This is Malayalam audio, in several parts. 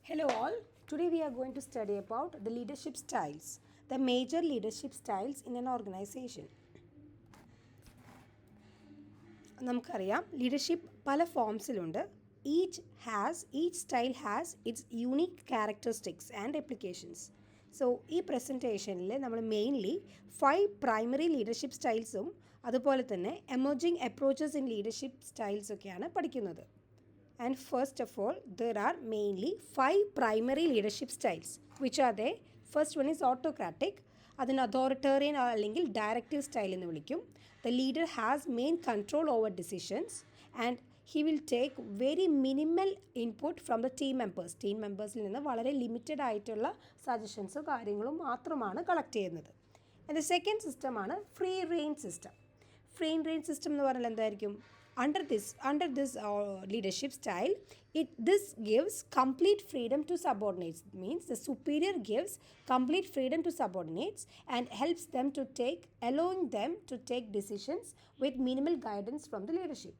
Hello all. Today we are going to study about the leadership styles, the major leadership styles in an organization. നമുക്കറിയാം ലീഡർഷിപ്പ് പല ഫോംസിലുണ്ട്. Each style has its unique characteristics and applications. So ഈ പ്രസൻറ്റേഷനിൽ നമ്മൾ മെയിൻലി 5 പ്രൈമറി ലീഡർഷിപ്പ് സ്റ്റൈൽസും അതുപോലെ തന്നെ എമർജിംഗ് അപ്രോച്ചസ് ഇൻ ലീഡർഷിപ്പ് സ്റ്റൈൽസൊക്കെയാണ് പഠിക്കുന്നത്. And first of all, there are mainly 5 primary leadership styles. Which are they? First one is autocratic. അതിന് അതോറിറ്റേറിയൻ അല്ലെങ്കിൽ ഡയറക്റ്റീവ് സ്റ്റൈൽ എന്ന് വിളിക്കും. The leader has main control over decisions and he will take very minimal input from the team members. Team മെമ്പേഴ്സിൽ നിന്ന് വളരെ ലിമിറ്റഡ് ആയിട്ടുള്ള സജഷൻസും കാര്യങ്ങളും മാത്രമാണ് കളക്ട് ചെയ്യുന്നത്. ആൻഡ് ദ സെക്കൻഡ് സിസ്റ്റമാണ് free rein system. Free rein system എന്ന് പറഞ്ഞാൽ എന്തായിരിക്കും? Under this leadership style, this gives complete freedom to subordinates. It means the superior gives complete freedom to subordinates and helps them to allowing them to take decisions with minimal guidance from the leadership.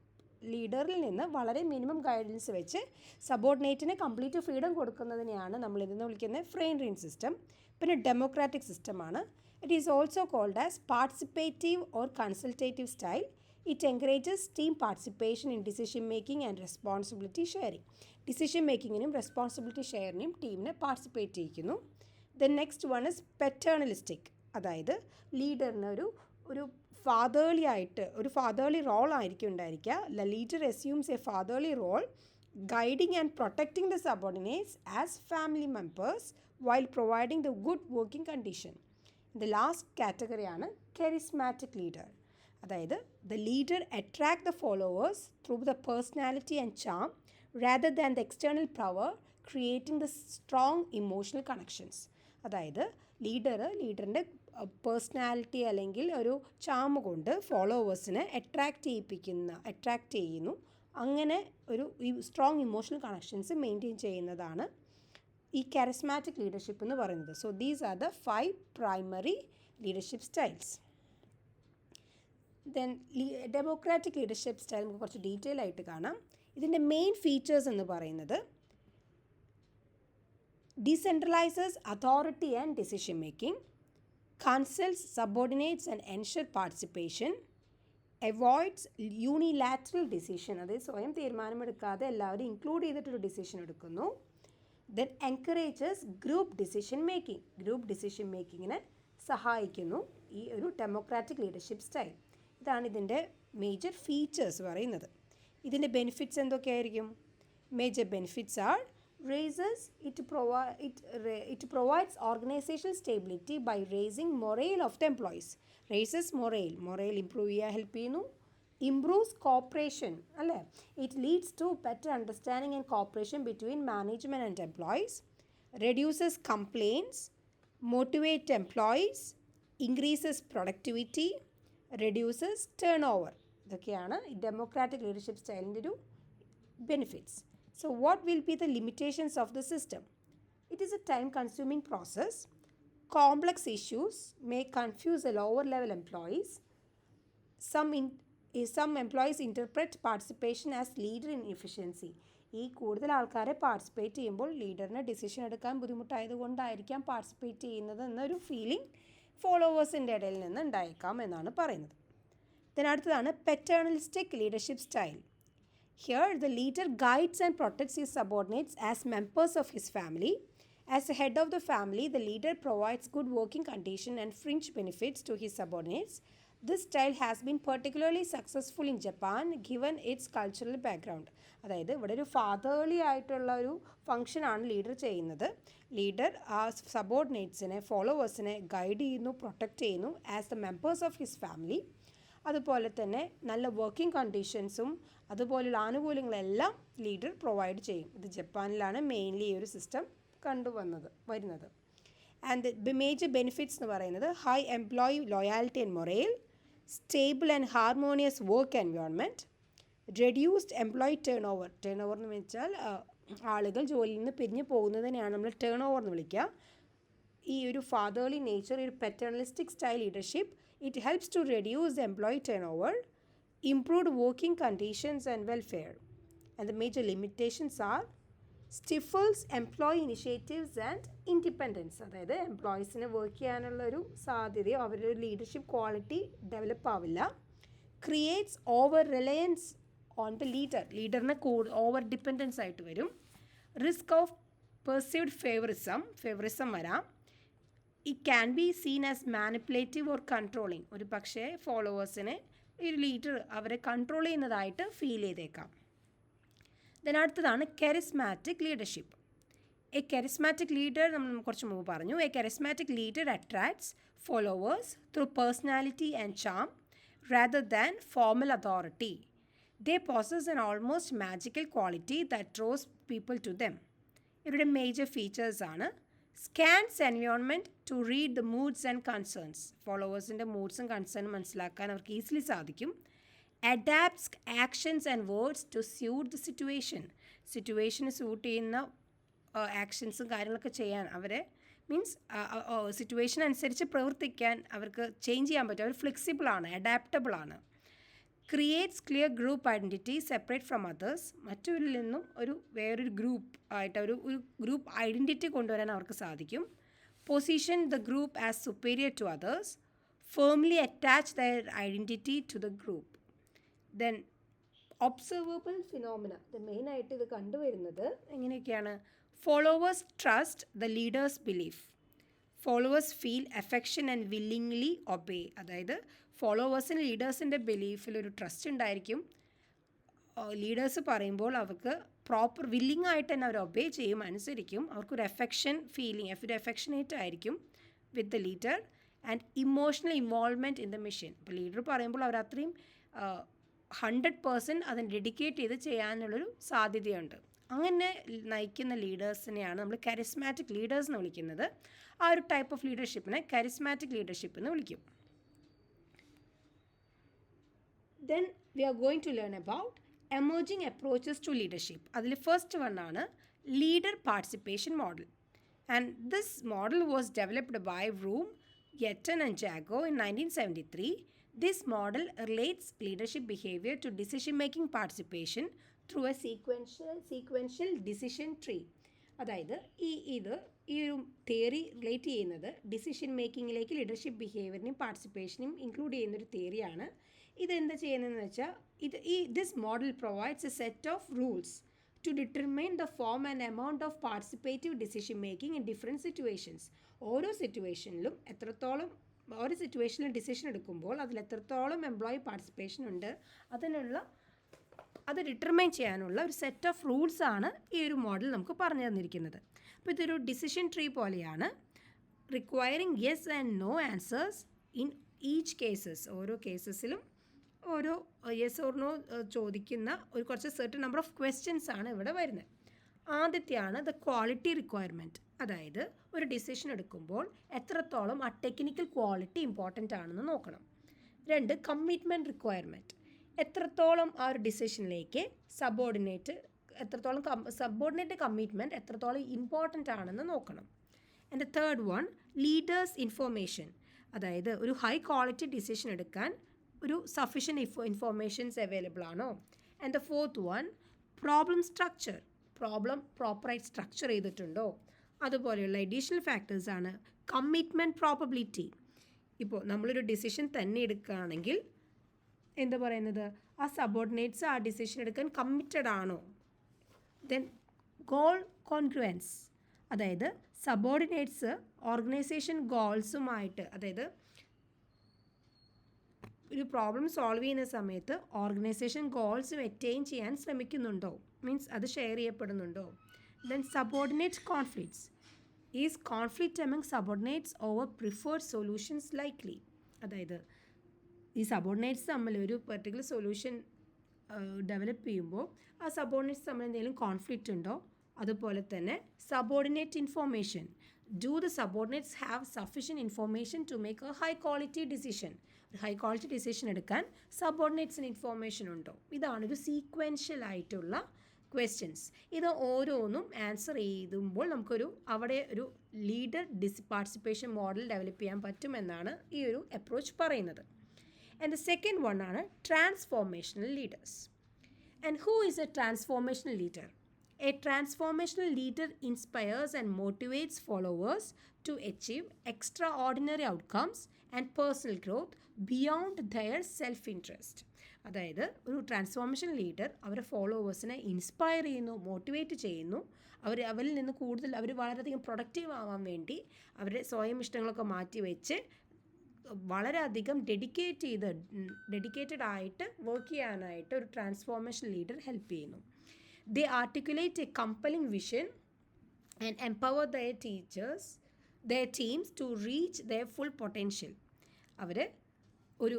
ലീഡറിൽ നിന്ന് വളരെ മിനിമം ഗൈഡൻസ് വെച്ച് സബോർഡിനേറ്റിന് കംപ്ലീറ്റ് ഫ്രീഡം കൊടുക്കുന്നതിനെയാണ് നമ്മൾ ഇതെന്ന് വിളിക്കുന്നത് ഫ്രീ റെയിൻ സിസ്റ്റം. പിന്നെ ഡെമോക്രാറ്റിക് സിസ്റ്റമാണ്. It is also called as participative or consultative style. It encourages team participation in decision making and responsibility sharing. Decision makingനും റെസ്പോൺസിബിലിറ്റി ഷെയറിനും ടീമിനെ പാർട്ടിസിപ്പേറ്റ് ചെയ്യിക്കുന്നു. Then next one is paternalistic. അതായത് ലീഡറിന് ഒരു ഫാദേർലി റോൾ ആയിരിക്കും ഉണ്ടായിരിക്കുക. The leader assumes a fatherly role guiding and protecting the subordinates as family members while providing the good working condition. The last കാറ്റഗറിയാണ് കെരിസ്മാറ്റിക് ലീഡർ. അതായത് the leader attract the followers through the personality and charm rather than the external power, creating the strong emotional connections. അതായത് ലീഡറിൻ്റെ പേഴ്സണാലിറ്റി അല്ലെങ്കിൽ ഒരു ചാം കൊണ്ട് ഫോളോവേഴ്സിനെ അട്രാക്റ്റ് ചെയ്യുന്നു. അങ്ങനെ ഒരു സ്ട്രോങ് ഇമോഷണൽ കണക്ഷൻസ് മെയിൻറ്റെയിൻ ചെയ്യുന്നതാണ് ഈ കാരിസ്മാറ്റിക് ലീഡർഷിപ്പ് എന്ന് പറയുന്നത്. So these are the 5 primary leadership styles. Then democratic leadership style നമുക്ക് കുറച്ച് ഡീറ്റെയിൽ ആയിട്ട് കാണാം. ഇതിൻ്റെ മെയിൻ ഫീച്ചേഴ്സ് എന്ന് പറയുന്നത് decentralises authority and decision making, consults subordinates and ensure participation, avoids unilateral decision. അതായത് സ്വയം തീരുമാനമെടുക്കാതെ എല്ലാവരും ഇൻക്ലൂഡ് ചെയ്തിട്ടൊരു ഡിസിഷൻ എടുക്കുന്നു. Then encourages group decision making. Group decision മേക്കിങ്ങിനെ സഹായിക്കുന്നു ഈ ഒരു ഡെമോക്രാറ്റിക് ലീഡർഷിപ്പ് സ്റ്റൈൽ. ഇതാണ് ഇതിൻ്റെ മേജർ ഫീച്ചേഴ്സ് പറയുന്നത്. ഇതിൻ്റെ ബെനിഫിറ്റ്സ് എന്തൊക്കെയായിരിക്കും? Major benefits are it provides organizational stability by raising morale of the employees. Raises morale improve ചെയ്യാൻ ഹെൽപ്പ് ചെയ്യുന്നു. Improves cooperation അല്ലേ? It leads to better understanding and cooperation between management and employees. Reduces complaints, motivate employees, increases productivity, reduces turnover. ഇതൊക്കെയാണ് ഡെമോക്രാറ്റിക് ലീഡർഷിപ്പ് സ്റ്റൈലിൻ്റെ ഒരു benefits. So what will be the limitations of the system? It is a time consuming process. Complex issues may confuse the lower level employees. Some employees interpret participation as leader inefficiency. ഈ കൂടുതൽ ആൾക്കാരെ പാർട്ടിസിപ്പേറ്റ് ചെയ്യുമ്പോൾ ലീഡറിന് ഡിസിഷൻ എടുക്കാൻ ബുദ്ധിമുട്ടായതുകൊണ്ടായിരിക്കാം പാർട്ടിസിപ്പേറ്റ് ചെയ്യുന്നത് എന്നൊരു ഫീലിംഗ് ഫോളോവേഴ്സിൻ്റെ ഇടയിൽ നിന്ന് ഉണ്ടായേക്കാം എന്നാണ് പറയുന്നത്. അടുത്തതാണ് paternalistic leadership style. Here, the leader guides and protects his subordinates as members of his family. As the head of the family, the leader provides good working conditions and fringe benefits to his subordinates. This style has been particularly successful in Japan given its cultural background. അതായത് ഇവിടെ ഒരു ഫാദർലി ആയിട്ടുള്ള ഒരു ഫങ്ഷനാണ് ലീഡർ ചെയ്യുന്നത്. ലീഡർ ആ സബോർഡിനേറ്റ്സിനെ ഫോളോവേഴ്സിനെ ഗൈഡ് ചെയ്യുന്നു, പ്രൊട്ടക്റ്റ് ചെയ്യുന്നു as the members of his family. അതുപോലെ തന്നെ നല്ല വർക്കിംഗ് കണ്ടീഷൻസും അതുപോലുള്ള ആനുകൂല്യങ്ങളെല്ലാം ലീഡർ പ്രൊവൈഡ് ചെയ്യും. ഇത് ജപ്പാനിലാണ് മെയിൻലി ഈ ഒരു സിസ്റ്റം വരുന്നത്. ആൻഡ് ദ മേജർ ബെനിഫിറ്റ്സ് എന്ന് പറയുന്നത് high employee loyalty and morale, stable and harmonious work environment, reduced employee turnover എന്ന് വെച്ചാൽ ആളുകൾ ജോലിയിൽ നിന്ന് പിരിഞ്ഞു പോകുന്നതിനെയാണ് നമ്മൾ ടേൺ ഓവർ എന്ന് വിളിക്കുക. ഈ ഒരു ഫാദർലി നേച്ചർ, ഒരു paternalistic style leadership, it helps to reduce the employee turnover, improved working conditions and welfare. And the major limitations are stifles employee initiatives and independence. അതായത് എംപ്ലോയീസിന് വർക്ക് ചെയ്യാനുള്ളൊരു സാധ്യതയോ അവരുടെ ഒരു ലീഡർഷിപ്പ് ക്വാളിറ്റി ഡെവലപ്പ് ആവില്ല. Creates over reliance on the ലീഡറിന് ഓവർ ഡിപ്പെൻഡൻസ് ആയിട്ട് വരും. റിസ്ക് ഓഫ് പെർസീവ്ഡ് ഫേവറിസം വരാം. It can be seen as manipulative or controlling. ഒരു പക്ഷേ ഫോളോവേഴ്സിനെ ഈ ഒരു ലീഡർ അവരെ കൺട്രോൾ ചെയ്യുന്നതായിട്ട് ഫീൽ ചെയ്തേക്കാം. അടുത്തതാണ് charismatic leadership. A charismatic leader നമ്മൾ കുറച്ച് മുമ്പ് പറഞ്ഞു. A charismatic leader attracts followers through personality and charm rather than formal authority. They possess an almost magical quality that draws people to them. ഇവരുടെ മേജർ ഫീച്ചേഴ്സ് ആണ് scans environment to read the moods and concerns. ഫോളോവേഴ്സിൻ്റെ മൂഡ്സും കൺസേണും മനസ്സിലാക്കാൻ അവർക്ക് ഈസിലി സാധിക്കും. Adapts actions and words to suit the സിറ്റുവേഷന് സ്യൂട്ട് ചെയ്യുന്ന ആക്ഷൻസും കാര്യങ്ങളൊക്കെ ചെയ്യാൻ അവരെ സിറ്റുവേഷൻ അനുസരിച്ച് പ്രവർത്തിക്കാൻ അവർക്ക് ചേഞ്ച് ചെയ്യാൻ പറ്റും. അവർ ഫ്ലെക്സിബിളാണ്, അഡാപ്റ്റബിളാണ്. Creates clear group identity separate from others. മറ്റൊരിൽ നിന്നും വേറൊരു ഗ്രൂപ്പ് ആയിട്ട് ഒരു ഗ്രൂപ്പ് ഐഡൻറ്റിറ്റി കൊണ്ടുവരാൻ അവർക്ക് സാധിക്കും. Position the group as superior to others. Firmly attach their identity to the group. Then observable phenomena. ഇത് മെയിനായിട്ട് ഇത് കണ്ടുവരുന്നത് എങ്ങനെയൊക്കെയാണ്? Followers trust the leader's belief. Followers feel affection and willingly obey. അതായത് ഫോളോവേഴ്സിന് ലീഡേഴ്സിൻ്റെ ബിലീഫിലൊരു ട്രസ്റ്റ് ഉണ്ടായിരിക്കും. ലീഡേഴ്സ് പറയുമ്പോൾ അവർക്ക് പ്രോപ്പർ വില്ലിംഗ് ആയിട്ട് തന്നെ അവർ ഒബേ ചെയ്യും, അനുസരിക്കും. അവർക്കൊരു ഒരു അഫെക്ഷനേറ്റ് ആയിരിക്കും with the leader and emotional involvement in the mission. ഇപ്പോൾ ലീഡർ പറയുമ്പോൾ അവർ അത്രയും 100% അതിന് ഡെഡിക്കേറ്റ് ചെയ്ത് ചെയ്യാനുള്ളൊരു സാധ്യതയുണ്ട്. അങ്ങനെ നയിക്കുന്ന ലീഡേഴ്സിനെയാണ് നമ്മൾ കരിസ്മാറ്റിക് ലീഡേഴ്സ് എന്ന് വിളിക്കുന്നത്. ആ ഒരു ടൈപ്പ് ഓഫ് ലീഡർഷിപ്പിനെ കരിസ്മാറ്റിക് ലീഡർഷിപ്പ് എന്ന് വിളിക്കും. Then we are going to learn about emerging approaches to leadership. അതിൽ ഫസ്റ്റ് വൺ ആണ് leader participation model. And this model was developed by Vroom, Yetton and Jago in 1973. This model relates leadership behavior to decision-making participation through a sequential decision tree. അതായത് ഈ ഒരു തിയറി റിലേറ്റ് ചെയ്യുന്നത് ഡിസിഷൻ മേക്കിങ്ങിലേക്ക് ലീഡർഷിപ്പ് ബിഹേവിയറിനെയും പാർട്ടിസിപ്പേഷനെയും ഇൻക്ലൂഡ് ചെയ്യുന്നൊരു തിയറിയാണ്. ഇതെന്താ ചെയ്യുന്നതെന്ന് വെച്ചാൽ this model provides A set of rules to determine the form and amount of participative decision making in different situations. ഓരോ സിറ്റുവേഷനിലും ഒരു സിറ്റുവേഷനിൽ ഡിസിഷൻ എടുക്കുമ്പോൾ അതിൽ എത്രത്തോളം എംപ്ലോയി പാർട്ടിസിപ്പേഷൻ ഉണ്ട് അത് ഡിറ്റർമൈൻ ചെയ്യാനുള്ള ഒരു സെറ്റ് ഓഫ് റൂൾസാണ് ഈ ഒരു മോഡൽ നമുക്ക് പറഞ്ഞു തന്നിരിക്കുന്നത്. അപ്പോൾ ഇതൊരു ഡിസിഷൻ ട്രീ പോലെയാണ്. Requiring yes and no answers in each cases. ഓരോ കേസസിലും ഓരോ യെസ് ഓർ നോ ചോദിക്കുന്ന കുറച്ച് സെർട്ടൺ നമ്പർ ഓഫ് ക്വസ്റ്റ്യൻസ് ആണ് ഇവിടെ വരുന്നത്. ആദ്യത്തെയാണ് ദ ക്വാളിറ്റി റിക്വയർമെൻറ്റ്. അതായത് ഒരു ഡിസിഷൻ എടുക്കുമ്പോൾ എത്രത്തോളം ആ ടെക്നിക്കൽ ക്വാളിറ്റി ഇമ്പോർട്ടൻ്റ് ആണെന്ന് നോക്കണം. 2, കമ്മിറ്റ്മെൻറ്റ് റിക്വയർമെൻറ്റ്. എത്രത്തോളം ആ ഒരു ഡിസിഷനിലേക്ക് സബോർഡിനേറ്റ് കമ്മിറ്റ്മെൻറ്റ് എത്രത്തോളം ഇമ്പോർട്ടൻ്റ് ആണെന്ന് നോക്കണം. And the third one leaders information. അതായത് ഒരു ഹൈ ക്വാളിറ്റി ഡിസിഷൻ എടുക്കാൻ ഒരു സഫിഷ്യൻറ്റ് ഇൻഫോർമേഷൻസ് അവൈലബിൾ ആണോ. And the fourth one problem structure. Problem പ്രോപ്പറായിട്ട് സ്ട്രക്ചർ ചെയ്തിട്ടുണ്ടോ. അതുപോലെയുള്ള അഡീഷണൽ ഫാക്ടേഴ്സാണ് കമ്മിറ്റ്മെൻറ്റ് പ്രോബബിലിറ്റി. ഇപ്പോൾ നമ്മളൊരു ഡിസിഷൻ തന്നെ എടുക്കുകയാണെങ്കിൽ എന്താ പറയുന്നത്, ആ സബോർഡിനേറ്റ്സ് ആ ഡിസിഷൻ എടുക്കാൻ കമ്മിറ്റഡ് ആണോ. Then goal congruence. അതായത് സബോർഡിനേറ്റ്സ് ഓർഗനൈസേഷൻ ഗോൾസുമായിട്ട്, അതായത് ഒരു പ്രോബ്ലം സോൾവ് ചെയ്യുന്ന സമയത്ത് ഓർഗനൈസേഷൻ ഗോൾസ് അറ്റൈൻ ചെയ്യാൻ ശ്രമിക്കുന്നുണ്ടോ, മീൻസ് അത് ഷെയർ ചെയ്യപ്പെടുന്നുണ്ടോ. Then subordinate conflicts. Is conflict among subordinates over preferred solutions likely. അതായത് ഈ സബോർഡിനേറ്റ്സ് തമ്മിൽ ഒരു പെർട്ടിക്കുലർ സൊല്യൂഷൻ ഡെവലപ്പ് ചെയ്യുമ്പോൾ ആ സബോർഡിനേറ്റ്സ് തമ്മിൽ എന്തെങ്കിലും കോൺഫ്ലിക്റ്റ് ഉണ്ടോ. അതുപോലെ തന്നെ subordinate information. Do the subordinates have sufficient information to make a high quality decision. ഒരു ഹൈ ക്വാളിറ്റി ഡിസിഷൻ എടുക്കാൻ സബോർഡിനേറ്റ്സിന് ഇൻഫോർമേഷൻ ഉണ്ടോ. ഇതാണൊരു സീക്വൻഷ്യൽ ആയിട്ടുള്ള ക്വസ്റ്റ്യൻസ്. ഇത് ഓരോന്നും ആൻസർ ചെയ്യുമ്പോൾ നമുക്കൊരു അവിടെ ഒരു ലീഡർ പാർട്ടിസിപ്പേഷൻ മോഡൽ ഡെവലപ്പ് ചെയ്യാൻ പറ്റുമെന്നാണ് ഈ ഒരു അപ്രോച്ച് പറയുന്നത്. ആൻഡ് ദ സെക്കൻഡ് വൺ ആണ് transformational leaders. And who is A transformational leader? A transformational leader inspires and motivates followers to achieve extraordinary outcomes and personal growth beyond their self-interest. അതായത് ഒരു ട്രാൻസ്ഫോർമേഷൻ ലീഡർ അവരുടെ ഫോളോവേഴ്സിനെ ഇൻസ്പയർ ചെയ്യുന്നു, മോട്ടിവേറ്റ് ചെയ്യുന്നു. അവരിൽ നിന്ന് കൂടുതൽ അവർ വളരെയധികം പ്രൊഡക്റ്റീവ് ആവാൻ വേണ്ടി അവരുടെ സ്വയം ഇഷ്ടങ്ങളൊക്കെ മാറ്റി വെച്ച് വളരെയധികം ഡെഡിക്കേറ്റഡ് ആയിട്ട് വർക്ക് ചെയ്യാനായിട്ട് ഒരു ട്രാൻസ്ഫോർമേഷൻ ലീഡർ ഹെൽപ്പ് ചെയ്യുന്നു. They articulate a compelling vision and empower their teams to reach their full potential. അവർ ഒരു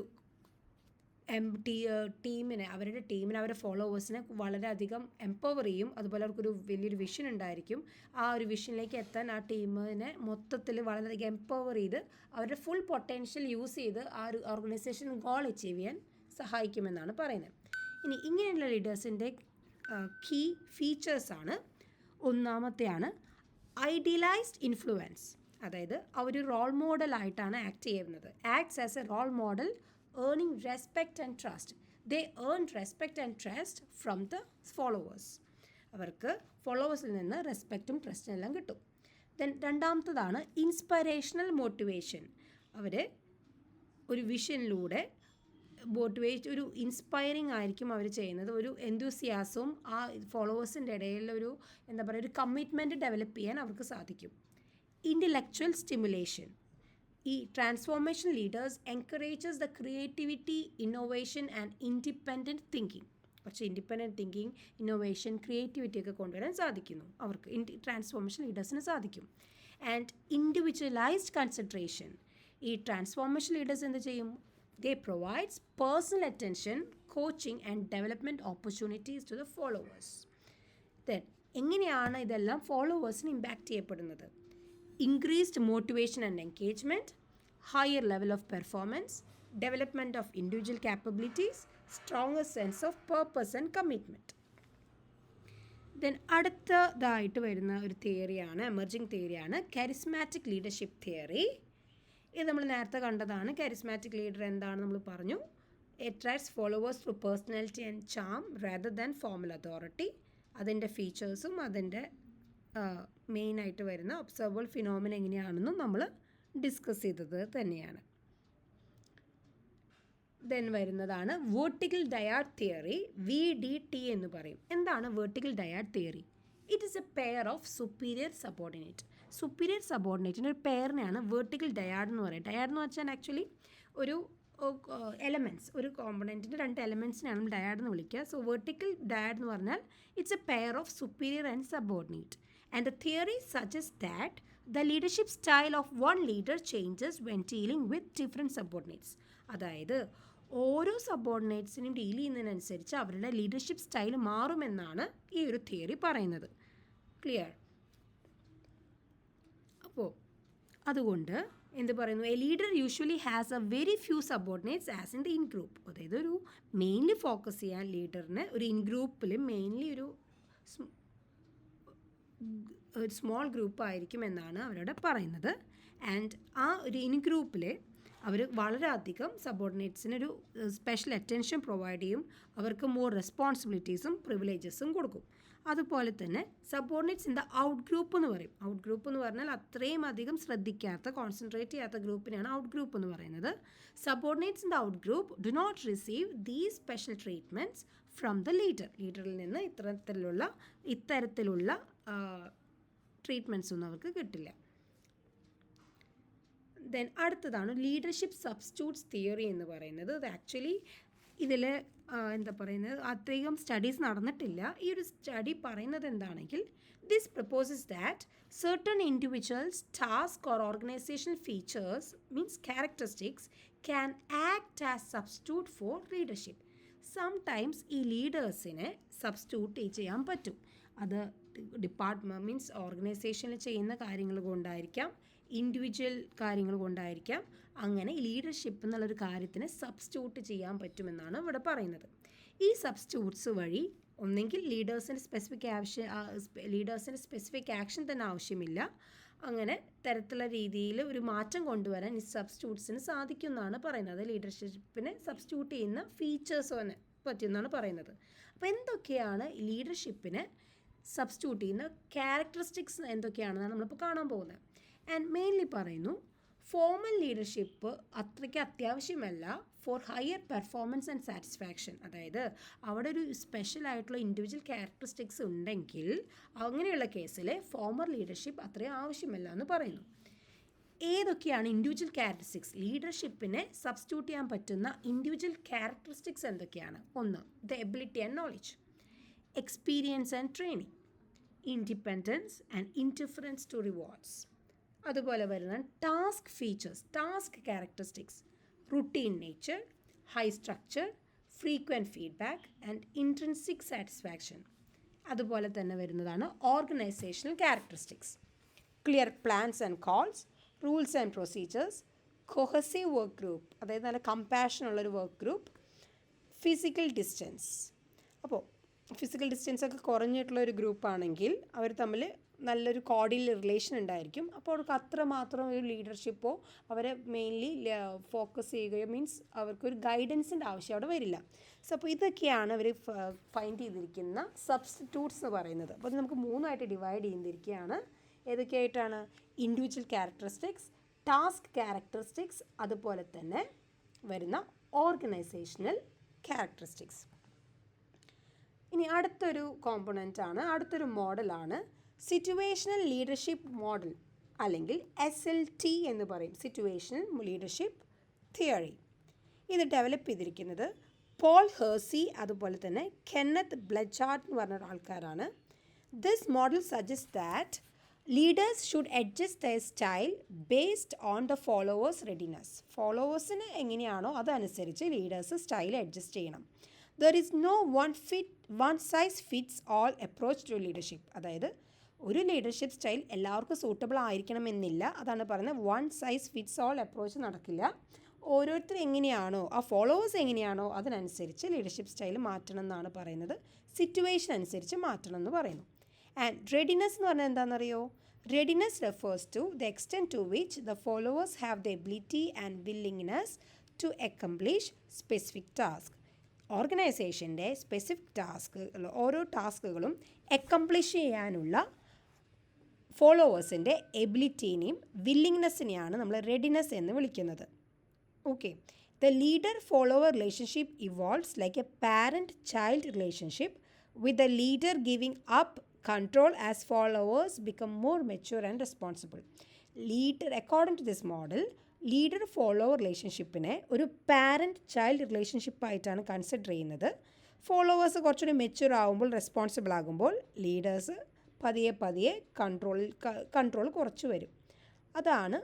അവരുടെ ടീമിനെ ഫോളോവേഴ്സിനെ വളരെയധികം എംപവർ ചെയ്യും. അതുപോലെ അവർക്കൊരു വലിയൊരു വിഷൻ ഉണ്ടായിരിക്കും. ആ ഒരു വിഷനിലേക്ക് എത്താൻ ആ ടീമിനെ മൊത്തത്തിൽ വളരെയധികം എംപവർ ചെയ്ത് അവരുടെ ഫുൾ പൊട്ടൻഷ്യൽ യൂസ് ചെയ്ത് ആ ഒരു ഓർഗനൈസേഷൻ ഗോൾ അച്ചീവ് ചെയ്യാൻ സഹായിക്കുമെന്നാണ് പറയുന്നത്. ഇനി ഇങ്ങനെയുള്ള ലീഡേഴ്സിൻ്റെ കീ ഫീച്ചേഴ്സാണ്. ഒന്നാമത്തെയാണ് ഐഡിയലൈസ്ഡ് ഇൻഫ്ലുവൻസ്. അതായത് അവർ റോൾ മോഡലായിട്ടാണ് ആക്ട് ചെയ്യുന്നത്. Acts as a role model earning respect and trust. They earn respect and trust from the followers. അവർക്ക് ഫോളോവേഴ്സിൽ നിന്ന് റെസ്പെക്റ്റും ട്രസ്റ്റും എല്ലാം കിട്ടും. ദെൻ രണ്ടാമത്തതാണ് ഇൻസ്പിറേഷണൽ മോട്ടിവേഷൻ. അവർ ഒരു വിഷനിലൂടെ ഒരു ഇൻസ്പയറിങ് ആയിരിക്കും അവർ ചെയ്യുന്നത്. ഒരു എന്തൂസിയാസവും ആ ഫോളോവേഴ്സിൻ്റെ ഇടയിൽ ഒരു ഒരു കമ്മിറ്റ്മെൻറ്റ് ഡെവലപ്പ് ചെയ്യാൻ അവർക്ക് സാധിക്കും. Intellectual stimulation. ഈ transformation leaders encourages the creativity, innovation and independent thinking. കുറച്ച് ഇൻഡിപെൻഡൻറ്റ് തിങ്കിങ്, ഇന്നോവേഷൻ, ക്രിയേറ്റിവിറ്റി ഒക്കെ കൊണ്ടുവരാൻ സാധിക്കുന്നു അവർക്ക് ട്രാൻസ്ഫോർമേഷൻ ലീഡേഴ്സിന് സാധിക്കും. And individualised concentration. ഈ ട്രാൻസ്ഫോർമേഷൻ ലീഡേഴ്സ് എന്ത് ചെയ്യും? They provides personal attention, coaching and development opportunities to the followers. Then എങ്ങനെയാണ് ഇതെല്ലാം ഫോളോവേഴ്സിന് ഇമ്പാക്റ്റ് ചെയ്യപ്പെടുന്നത്? Increased motivation and engagement, higher level of performance, development of individual capabilities, stronger sense of purpose and commitment. Then അടുത്തതായിട്ട് വരുന്ന ഒരു തിയറിയാണ്, എമർജിങ് തിയറിയാണ് കരിസ്മാറ്റിക് ലീഡർഷിപ്പ് തിയറി. ഇത് നമ്മൾ നേരത്തെ കണ്ടതാണ്. കരിസ്മാറ്റിക് ലീഡർ എന്താണ് നമ്മൾ പറഞ്ഞു. Attracts followers through personality and charm rather than formal authority. അതിൻ്റെ ഫീച്ചേഴ്സും അതിൻ്റെ മെയിനായിട്ട് വരുന്ന ഒബ്സർവബിൾ ഫിനോമിന എങ്ങനെയാണെന്നും നമ്മൾ ഡിസ്കസ് ചെയ്തത് തന്നെയാണ്. ദെൻ വരുന്നതാണ് വെർട്ടിക്കൽ ഡയാഡ് തിയറി, VDT എന്ന് പറയും. എന്താണ് vertical dyad theory? It is a pair of superior subordinate. Superior സബോർഡിനേറ്റിൻ്റെ ഒരു പെയറിനെയാണ് വെർട്ടിക്കൽ ഡയാഡ് എന്ന് പറയുന്നത്. ഡയാഡ് എന്ന് വെച്ചാൽ ആക്ച്വലി ഒരു എലമെൻറ്റ്സ്, ഒരു കോമ്പണൻറ്റിൻ്റെ രണ്ട് എലമെൻറ്റ്സിനാണ് നമ്മൾ ഡയാഡ് എന്ന് വിളിക്കുക. സോ വെർട്ടിക്കൽ ഡയാഡ് എന്ന് പറഞ്ഞാൽ it's A pair of superior and subordinate. And the theory suggest that the leadership style of one leader changes when dealing with different subordinates. അതായത് ഓരോ സബോർഡിനേറ്റ്സിനും ഡീൽ ചെയ്യുന്നതിനനുസരിച്ച് അവരുടെ ലീഡർഷിപ്പ് സ്റ്റൈൽ മാറുമെന്നാണ് ഈ ഒരു തിയറി പറയുന്നത്. ക്ലിയർ? അപ്പോൾ അതുകൊണ്ട് എന്ത് പറയുന്നു? A leader usually has A very few subordinates as in the in group. അതായത് ഒരു മെയിൻലി ഫോക്കസ് ചെയ്യാൻ ലീഡറിന് ഒരു ഇൻ ഗ്രൂപ്പിൽ മെയിൻലി ഒരു സ്മോൾ ഗ്രൂപ്പ് ആയിരിക്കും എന്നാണ് അവരോട് പറയുന്നത്. ആൻഡ് ആ ഒരു ഇൻ ഗ്രൂപ്പിൽ അവർ വളരെയധികം സബോർഡിനേറ്റ്സിനൊരു സ്പെഷ്യൽ അറ്റൻഷൻ പ്രൊവൈഡ് ചെയ്യും. അവർക്ക് മോർ റെസ്പോൺസിബിലിറ്റീസും പ്രിവിലേജസും കൊടുക്കും. അതുപോലെ തന്നെ subordinates in the out group എന്ന് പറയും. ഔട്ട് ഗ്രൂപ്പ് എന്ന് പറഞ്ഞാൽ അത്രയും അധികം ശ്രദ്ധിക്കാത്ത, കോൺസെൻട്രേറ്റ് ചെയ്യാത്ത ഗ്രൂപ്പിനാണ് ഔട്ട് ഗ്രൂപ്പ് എന്ന് പറയുന്നത്. Subordinates in the out group do not receive these special treatments from the leader. ലീഡറിൽ നിന്ന് ഇത്തരത്തിലുള്ള ട്രീറ്റ്മെൻറ്റ്സ് ഒന്നും അവർക്ക് കിട്ടില്ല. ദെൻ അടുത്തതാണ് ലീഡർഷിപ്പ് സബ്സ്റ്റിറ്റ്യൂട്ട്സ് തിയറി എന്ന് പറയുന്നത്. അത് ആക്ച്വലി ഇതിൽ എന്താ പറയുന്നത്, അധികം സ്റ്റഡീസ് നടന്നിട്ടില്ല. ഈ ഒരു സ്റ്റഡി പറയുന്നത് എന്താണെങ്കിൽ, this proposes that certain individuals, task or organizational features means characteristics can act as substitute for leadership. Sometimes ഈ ലീഡേഴ്സിനെ സബ്സ്റ്റിറ്റ്യൂട്ട് ചെയ്യാൻ പറ്റും. അത് ഡിപ്പാർട്ട്മെൻറ്റ് മീൻസ് ഓർഗനൈസേഷനിൽ ചെയ്യുന്ന കാര്യങ്ങൾ കൊണ്ടായിരിക്കാം, ഇൻഡിവിജ്വൽ കാര്യങ്ങൾ കൊണ്ടായിരിക്കാം. അങ്ങനെ ലീഡർഷിപ്പ് എന്നുള്ളൊരു കാര്യത്തിന് സബ്സ്റ്റിറ്റ്യൂട്ട് ചെയ്യാൻ പറ്റുമെന്നാണ് ഇവിടെ പറയുന്നത്. ഈ സബ്സ്റ്റിറ്റ്യൂട്ട്സ് വഴി ഒന്നെങ്കിൽ ലീഡേഴ്സിന് സ്പെസിഫിക് ആക്ഷൻ തന്നെ ആവശ്യമില്ല. അങ്ങനെ തരത്തിലുള്ള രീതിയിൽ ഒരു മാറ്റം കൊണ്ടുവരാൻ ഈ സബ്സ്റ്റിറ്റ്യൂട്ട്സിന് സാധിക്കും എന്നാണ് പറയുന്നത്. ലീഡർഷിപ്പിനെ സബ്സ്റ്റിറ്റ്യൂട്ട് ചെയ്യുന്ന ഫീച്ചേഴ്സ് തന്നെ പറ്റുമെന്നാണ് പറയുന്നത്. അപ്പോൾ എന്തൊക്കെയാണ് ലീഡർഷിപ്പിനെ സബ്സ്റ്റിറ്റ്യൂട്ട് ചെയ്യുന്ന ക്യാരക്ടറിസ്റ്റിക്സ് എന്തൊക്കെയാണെന്നാണ് നമ്മളിപ്പോൾ കാണാൻ പോകുന്നത്. ആൻഡ് മെയിൻലി പറയുന്നു ഫോമൽ ലീഡർഷിപ്പ് അത്രയ്ക്ക് അത്യാവശ്യമല്ല for higher performance and satisfaction. അതായത് അവിടെ ഒരു സ്പെഷ്യൽ ആയിട്ടുള്ള ഇൻഡിവിജ്വൽ ക്യാരക്ടറിസ്റ്റിക്സ് ഉണ്ടെങ്കിൽ അങ്ങനെയുള്ള കേസിൽ ഫോമൽ ലീഡർഷിപ്പ് അത്രയും ആവശ്യമല്ല എന്ന് പറയുന്നു. ഏതൊക്കെയാണ് ഇൻഡിവിജ്വൽ ക്യാരക്ടറിസ്റ്റിക്സ്? ലീഡർഷിപ്പിനെ സബ്സ്റ്റിറ്റ്യൂട്ട് ചെയ്യാൻ പറ്റുന്ന ഇൻഡിവിജ്വൽ ക്യാരക്ടറിസ്റ്റിക്സ് എന്തൊക്കെയാണ്? ഒന്ന്, the ability and knowledge, experience and training, independence and indifference to rewards. അതുപോലെ വരുന്ന task features, task characteristics, routine nature, high structure, frequent feedback and intrinsic satisfaction. അതുപോലെ തന്നെ വരുന്നതാണ് organisational characteristics, clear plans and goals, rules and procedures, cohesive work group, അതായത് നല്ല കമ്പാഷൻ ഉള്ളൊരു വർക്ക് ഗ്രൂപ്പ്, ഫിസിക്കൽ ഡിസ്റ്റൻസ്. അപ്പോൾ ഫിസിക്കൽ ഡിസ്റ്റൻസ് ഒക്കെ കുറഞ്ഞിട്ടുള്ള ഒരു ഗ്രൂപ്പാണെങ്കിൽ അവർ തമ്മിൽ നല്ലൊരു കോർഡിയൽ റിലേഷൻ ഉണ്ടായിരിക്കും. അപ്പോൾ അവർക്ക് അത്രമാത്രം ഒരു ലീഡർഷിപ്പോ അവരെ മെയിൻലി ഫോക്കസ് ചെയ്യുകയോ മീൻസ് അവർക്കൊരു ഗൈഡൻസിൻ്റെ ആവശ്യം അവിടെ വരില്ല. സോ അപ്പോൾ ഇതൊക്കെയാണ് അവർ ഫൈൻഡ് ചെയ്തിരിക്കുന്ന സബ്സ്റ്റിറ്റ്യൂട്ട്സ് എന്ന് പറയുന്നത്. അപ്പോൾ നമുക്ക് മൂന്നായിട്ട് ഡിവൈഡ് ചെയ്തിരിക്കുകയാണ്. ഏതൊക്കെയായിട്ടാണ്? ഇൻഡിവിജ്വൽ ക്യാരക്ടറിസ്റ്റിക്സ്, ടാസ്ക് ക്യാരക്ടറിസ്റ്റിക്സ്, അതുപോലെ തന്നെ വരുന്ന ഓർഗനൈസേഷണൽ ക്യാരക്ടറിസ്റ്റിക്സ്. ഇനി അടുത്തൊരു കോമ്പണൻ്റ് ആണ്, അടുത്തൊരു മോഡലാണ് സിറ്റുവേഷണൽ ലീഡർഷിപ്പ് മോഡൽ, അല്ലെങ്കിൽ SLT എന്ന് പറയും, സിറ്റുവേഷണൽ ലീഡർഷിപ്പ് തിയറി. ഇത് ഡെവലപ്പ് ചെയ്തിരിക്കുന്നത് പോൾ ഹേഴ്സി അതുപോലെ തന്നെ കെന്നത്ത് ബ്ലച്ചാർഡ് എന്ന് പറഞ്ഞ ആൾക്കാരാണ്. This model suggest that leaders should adjust their style based on the followers readiness. ഫോളോവേഴ്സിന് എങ്ങനെയാണോ അതനുസരിച്ച് ലീഡേഴ്സ് സ്റ്റൈൽ അഡ്ജസ്റ്റ് ചെയ്യണം. There is no one size fits all approach to leadership. അതായത് ഒരു ലീഡർഷിപ്പ് സ്റ്റൈൽ എല്ലാവർക്കും സൂട്ടബിൾ ആയിരിക്കണമെന്നില്ല. അതാണ് പറയുന്നത് one size fits all approach നടക്കില്ല. ഓരോരുത്തർ എങ്ങനെയാണോ, ആ ഫോളോവേഴ്സ് എങ്ങനെയാണോ അതിനനുസരിച്ച് ലീഡർഷിപ്പ് സ്റ്റൈൽ മാറ്റണം എന്നാണ് പറയുന്നത്. സിറ്റുവേഷൻ അനുസരിച്ച് മാറ്റണം എന്ന് പറയുന്നു. ആൻഡ് റെഡിനെസ് എന്ന് പറഞ്ഞാൽ എന്താണെന്നറിയോ? Readiness refers to the extent to which the followers have the ability and willingness to accomplish specific task. ഓർഗനൈസേഷൻ്റെ സ്പെസിഫിക് ഓരോ ടാസ്കുകളും അക്കംപ്ലിഷ് ചെയ്യാനുള്ള ഫോളോവേഴ്സിൻ്റെ എബിലിറ്റീനെയും വില്ലിങ്നെസ്സിനെയാണ് നമ്മൾ റെഡിനെസ് എന്ന് വിളിക്കുന്നത്. Okay, the leader follower relationship evolves like A parent child relationship with the leader giving up control as followers become more mature and responsible. According to this model, leader follower റിലേഷൻഷിപ്പിനെ ഒരു പാരൻറ്റ് ചൈൽഡ് റിലേഷൻഷിപ്പായിട്ടാണ് കൺസിഡർ ചെയ്യുന്നത്. ഫോളോവേഴ്സ് കുറച്ചുകൂടി മെച്യൂർ ആകുമ്പോൾ, റെസ്പോൺസിബിൾ ആകുമ്പോൾ ലീഡേഴ്സ് പതിയെ കൺട്രോൾ കുറച്ച് വരും. അതാണ്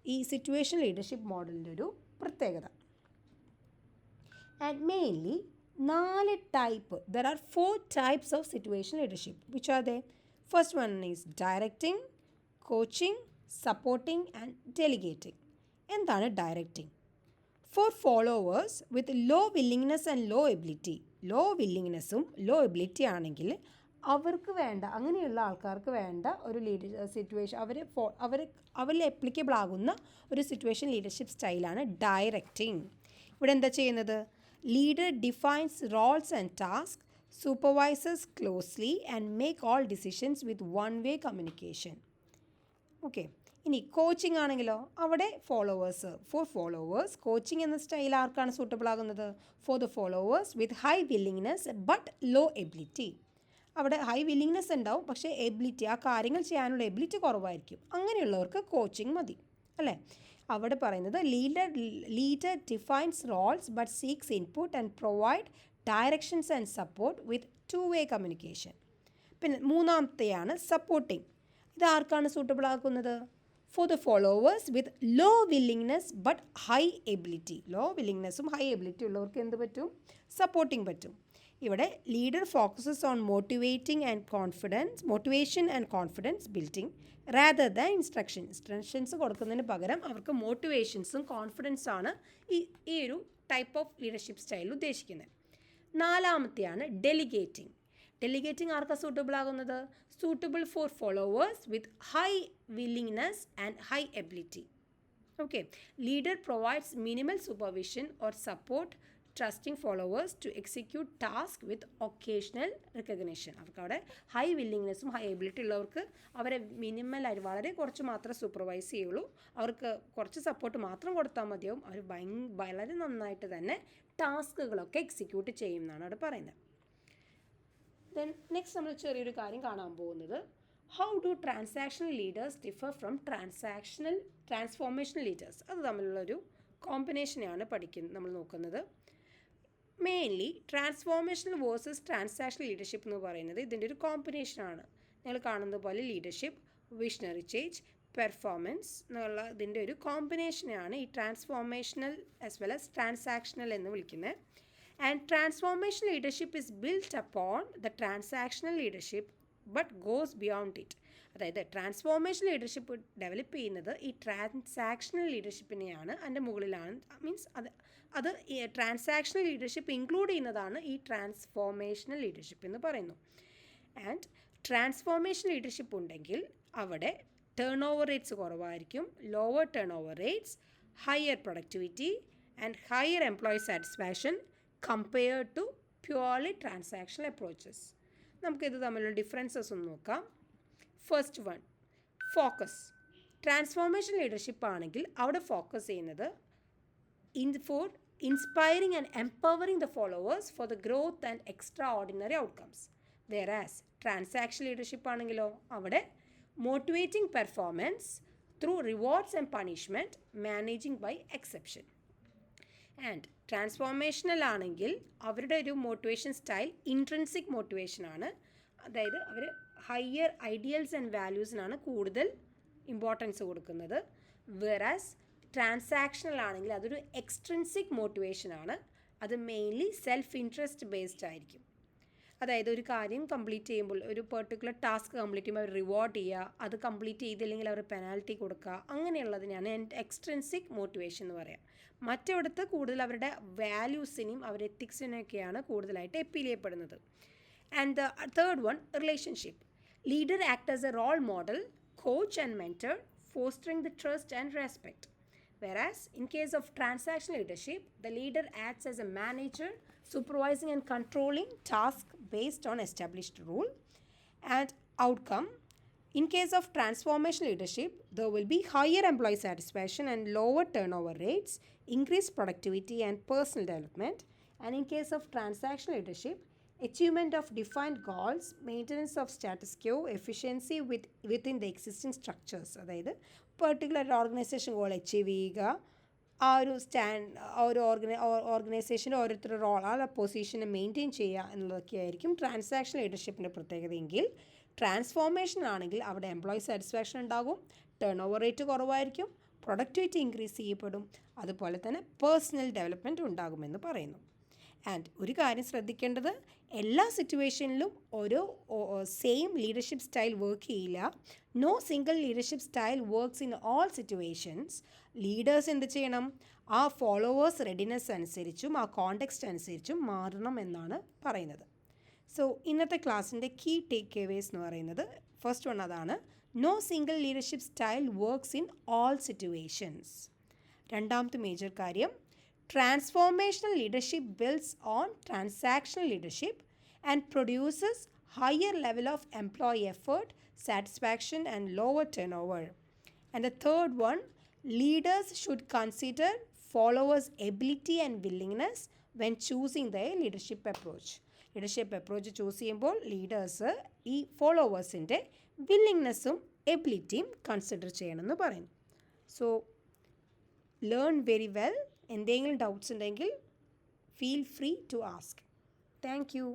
ഈ സിറ്റുവേഷൻ ലീഡർഷിപ്പ് മോഡലിൻ്റെ ഒരു പ്രത്യേകത. And mainly 4 type. There are 4 types of situational leadership. Which are they? First one is directing, coaching, supporting and delegating. എന്താണ് directing? For followers with low willingness and low ability. Low വില്ലിങ്നെസ്സും ലോ എബിലിറ്റി ആണെങ്കിൽ അവർക്ക് വേണ്ട, അങ്ങനെയുള്ള ആൾക്കാർക്ക് വേണ്ട ഒരു സിറ്റുവേഷൻ അവരിൽ അപ്ലിക്കബിൾ ആകുന്ന ഒരു സിറ്റുവേഷൻ ലീഡർഷിപ്പ് സ്റ്റൈലാണ് ഡയറക്റ്റിംഗ്. ഇവിടെ എന്താ ചെയ്യുന്നത്? Leader defines roles and tasks, supervises closely and make all decisions with one-way communication. Okay. ഇനി കോച്ചിങ് ആണെങ്കിലോ അവിടെ ഫോർ ഫോളോവേഴ്സ് കോച്ചിങ് എന്ന സ്റ്റൈൽ ആർക്കാണ് സൂട്ടബിൾ ആകുന്നത്? For the followers with high willingness but low ability. അവിടെ ഹൈ വില്ലിങ്നെസ് ഉണ്ടാവും, പക്ഷേ എബിലിറ്റി, ആ കാര്യങ്ങൾ ചെയ്യാനുള്ള എബിലിറ്റി കുറവായിരിക്കും. അങ്ങനെയുള്ളവർക്ക് കോച്ചിങ് മതി, അല്ലേ? അവിടെ പറയുന്നത് leader defines roles but seeks input and provide directions and support with 2-way communication. പിന്നെ മൂന്നാമത്തെയാണ് സപ്പോർട്ടിങ്. ഇത് ആർക്കാണ് സൂട്ടബിൾ ആക്കുന്നത്? For the followers with low willingness but high ability. Low വില്ലിങ്നെസ്സും ഹൈ എബിലിറ്റി ഉള്ളവർക്ക് എന്ത് പറ്റും? സപ്പോർട്ടിങ് പറ്റും. ഇവിടെ leader focuses on motivation and confidence building rather than instructions കൊടുക്കുന്നതിന് പകരം അവർക്ക് മോട്ടിവേഷൻസും കോൺഫിഡൻസാണ് ഈ ഒരു ടൈപ്പ് ഓഫ് ലീഡർഷിപ്പ് സ്റ്റൈൽ ഉദ്ദേശിക്കുന്നത്. നാലാമത്തെയാണ് ഡെലിഗേറ്റിംഗ്. ഡെലിഗേറ്റിംഗ് ആർക്കാ സൂട്ടബിൾ ആകുന്നത്? Suitable for followers with high willingness and high ability. Okay, leader provides minimal supervision or support trusting followers to execute task with occasional recognition. അവർക്ക് അവിടെ ഹൈ വില്ലിങ്നെസ്സും ഹൈ എബിലിറ്റി ഉള്ളവർക്ക് അവരെ മിനിമലായിട്ട് വളരെ കുറച്ച് മാത്രമേ സൂപ്പർവൈസ് ചെയ്യുള്ളൂ. അവർക്ക് കുറച്ച് സപ്പോർട്ട് മാത്രം കൊടുത്താൽ മതിയാവും. അവർ വളരെ നന്നായിട്ട് തന്നെ ടാസ്കുകളൊക്കെ എക്സിക്യൂട്ട് ചെയ്യുമെന്നാണ് അവിടെ പറയുന്നത്. ദെൻ നെക്സ്റ്റ് നമ്മൾ ചെറിയൊരു കാര്യം കാണാൻ പോകുന്നത്, how do transactional leaders differ from transformational leaders. അത് തമ്മിലുള്ളൊരു കോമ്പിനേഷനെയാണ് നമ്മൾ നോക്കുന്നത്. Mainly transformational versus transactional leadership എന്ന് പറയുന്നത് ഇതിൻ്റെ ഒരു കോമ്പിനേഷനാണ്. നിങ്ങൾ കാണുന്നത് പോലെ ലീഡർഷിപ്പ്, വിഷണറി ചേഞ്ച്, പെർഫോമൻസ് എന്നുള്ള ഇതിൻ്റെ ഒരു കോമ്പിനേഷനെയാണ് ഈ transformational as well as transactional എന്ന് വിളിക്കുന്നത്. And transformational leadership is built upon the transactional leadership but goes beyond it. അതായത് ട്രാൻസ്ഫോർമേഷൻ ലീഡർഷിപ്പ് ഡെവലപ്പ് ചെയ്യുന്നത് ഈ ട്രാൻസാക്ഷണൽ ലീഡർഷിപ്പിനെയാണ്, അതിൻ്റെ മുകളിലാണ്. മീൻസ് അത് ട്രാൻസാക്ഷണൽ ലീഡർഷിപ്പ് ഇൻക്ലൂഡ് ചെയ്യുന്നതാണ് ഈ ട്രാൻസ്ഫോർമേഷണൽ ലീഡർഷിപ്പ് എന്ന് പറയുന്നു. ആൻഡ് ട്രാൻസ്ഫോർമേഷൻ ലീഡർഷിപ്പ് ഉണ്ടെങ്കിൽ അവിടെ ടേൺ ഓവർ റേറ്റ്സ് കുറവായിരിക്കും, lower turnover rates, higher productivity and higher employee satisfaction compared to purely transactional approaches. നമുക്കിത് തമ്മിലുള്ള ഡിഫറൻസസ് ഒന്ന് നോക്കാം. First one, focus. Transformation leadership ആണെങ്കിൽ അവിടെ ഫോക്കസ് ചെയ്യുന്നത് for inspiring and empowering the followers for the growth and extraordinary outcomes. Whereas transaction leadership ആണെങ്കിലോ അവിടെ motivating performance through rewards and punishment, managing by exception. And transformational ആണെങ്കിൽ അവരുടെ ഒരു മോട്ടിവേഷൻ സ്റ്റൈൽ ഇൻട്രിൻസിക് മോട്ടിവേഷനാണ്. അതായത് അവർ ഹയർ ഐഡിയൽസ് ആൻഡ് വാല്യൂസിനാണ് കൂടുതൽ ഇമ്പോർട്ടൻസ് കൊടുക്കുന്നത്. വെറാസ് ട്രാൻസാക്ഷണൽ ആണെങ്കിൽ അതൊരു എക്സ്ട്രിൻസിക് മോട്ടിവേഷനാണ്. അത് മെയിൻലി സെൽഫ് ഇൻട്രസ്റ്റ് ബേസ്ഡ് ആയിരിക്കും. അതായത് ഒരു കാര്യം കംപ്ലീറ്റ് ചെയ്യുമ്പോൾ, ഒരു പെർട്ടിക്കുലർ ടാസ്ക് കംപ്ലീറ്റ് ചെയ്യുമ്പോൾ അവർ റിവാർഡ് ചെയ്യുക, അത് കംപ്ലീറ്റ് ചെയ്തില്ലെങ്കിൽ അവർ പെനാൽറ്റി കൊടുക്കുക, അങ്ങനെയുള്ളതിനാണ് എക്സ്ട്രിൻസിക് മോട്ടിവേഷൻ എന്ന് പറയാം. മറ്റിടത്ത് കൂടുതൽ അവരുടെ വാല്യൂസിനെയും അവരുടെ എത്തിക്സിനെയൊക്കെയാണ് കൂടുതലായിട്ട് അപ്പീൽ ചെയ്യപ്പെടുന്നത്. And the third one, relationship. Leader act as a role model, coach and mentor, fostering the trust and respect. Whereas in case of transactional leadership, the leader acts as a manager, supervising and controlling tasks based on established rule and outcome. In case of transformational leadership, there will be higher employee satisfaction and lower turnover rates, increased productivity and personal development. And in case of transactional leadership, achievement of defined goals, maintenance of status quo, efficiency within the existing structures. അതായത് പെർട്ടിക്കുലർ ഓർഗനൈസേഷൻ ഗോൾ അച്ചീവ് ചെയ്യുക, ആ ഒരു ഓർഗനൈസേഷൻ്റെ ഓരോരുത്തരുടെ റോൾ, ആ പൊസിഷനെ മെയിൻറ്റെയിൻ ചെയ്യുക എന്നുള്ളതൊക്കെ ആയിരിക്കും ട്രാൻസാക്ഷൻ ലീഡർഷിപ്പിൻ്റെ പ്രത്യേകതയെങ്കിൽ, ട്രാൻസ്ഫോർമേഷൻ ആണെങ്കിൽ അവിടെ എംപ്ലോയി സാറ്റിസ്ഫാക്ഷൻ ഉണ്ടാകും, ടേൺ ഓവർ റേറ്റ് കുറവായിരിക്കും, പ്രൊഡക്ടിവിറ്റി ഇൻക്രീസ് ചെയ്യപ്പെടും, അതുപോലെ തന്നെ പേഴ്സണൽ ഡെവലപ്മെൻറ്റ് ഉണ്ടാകുമെന്ന് പറയുന്നു. ആൻഡ് ഒരു കാര്യം ശ്രദ്ധിക്കേണ്ടത്, എല്ലാ സിറ്റുവേഷനിലും ഓരോ സെയിം ലീഡർഷിപ്പ് സ്റ്റൈൽ വർക്ക് ചെയ്യില്ല. No single leadership style works in all situations. Leaders എന്ത് ചെയ്യണം? ആ ഫോളോവേഴ്സ് റെഡിനെസ് അനുസരിച്ചും ആ കോണ്ടെക്സ്റ്റ് അനുസരിച്ചും മാറണം എന്നാണ് പറയുന്നത്. സോ ഇന്നത്തെ ക്ലാസ്സിൻ്റെ കീ ടേക്ക് അവേസ് എന്ന് പറയുന്നത് ഫസ്റ്റ് വൺ അതാണ്, no single leadership style works in all situations. രണ്ടാമത്തെ മേജർ കാര്യം, transformational leadership builds on transactional leadership and produces higher level of employee effort, satisfaction and lower turnover. And the third one, leaders should consider followers' ability and willingness when choosing their leadership approach. Leadership approach choose ചെയ്യുമ്പോൾ ലീഡേഴ്സ് ഈ ഫോളോവേഴ്സിൻ്റെ വില്ലിങ്നെസ്സും എബിലിറ്റിയും കൺസിഡർ ചെയ്യണമെന്ന് പറയുന്നു. So learn very well. എന്തെങ്കിലും ഡൗട്ട്സ് ഉണ്ടെങ്കിൽ feel free to ask. Thank U.